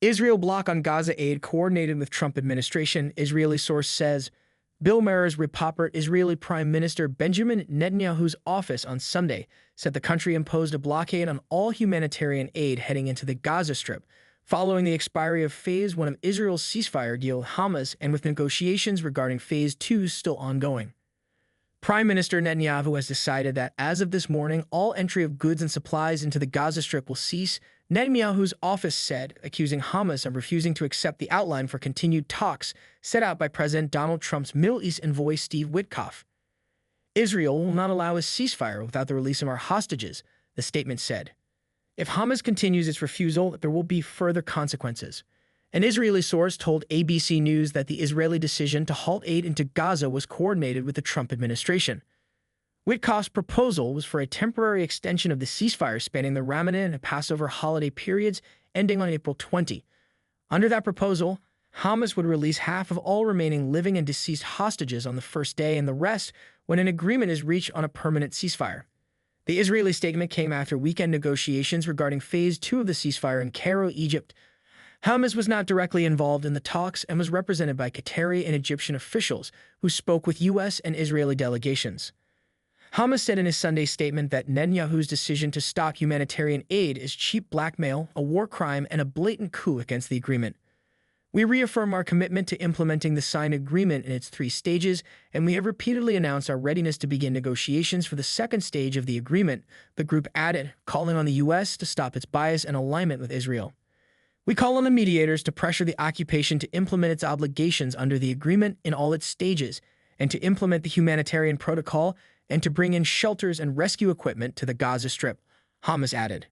Israel block on Gaza aid coordinated with Trump administration, Israeli source says. Bill Mahers, Repoprt, Israeli Prime Minister Benjamin Netanyahu's office on Sunday said the country imposed a blockade on all humanitarian aid heading into the Gaza Strip, following the expiry of Phase 1 of Israel's ceasefire deal with Hamas and with negotiations regarding Phase 2 still ongoing. Prime Minister Netanyahu has decided that as of this morning, all entry of goods and supplies into the Gaza Strip will cease, Netanyahu's office said, accusing Hamas of refusing to accept the outline for continued talks set out by President Donald Trump's Middle East envoy Steve Witkoff. Israel will not allow a ceasefire without the release of our hostages, the statement said. If Hamas continues its refusal, there will be further consequences. An Israeli source told ABC News that the Israeli decision to halt aid into Gaza was coordinated with the Trump administration. Witkoff's proposal was for a temporary extension of the ceasefire spanning the Ramadan and Passover holiday periods ending on April 20. Under that proposal, Hamas would release half of all remaining living and deceased hostages on the first day and the rest when an agreement is reached on a permanent ceasefire. The Israeli statement came after weekend negotiations regarding Phase 2 of the ceasefire in Cairo, Egypt. Hamas was not directly involved in the talks and was represented by Qatari and Egyptian officials who spoke with U.S. and Israeli delegations. Hamas said in his Sunday statement that Netanyahu's decision to stop humanitarian aid is cheap blackmail, a war crime, and a blatant coup against the agreement. We reaffirm our commitment to implementing the signed agreement in its 3 stages, and we have repeatedly announced our readiness to begin negotiations for the second stage of the agreement, the group added, calling on the U.S. to stop its bias and alignment with Israel. We call on the mediators to pressure the occupation to implement its obligations under the agreement in all its stages, and to implement the humanitarian protocol and to bring in shelters and rescue equipment to the Gaza Strip, Hamas added.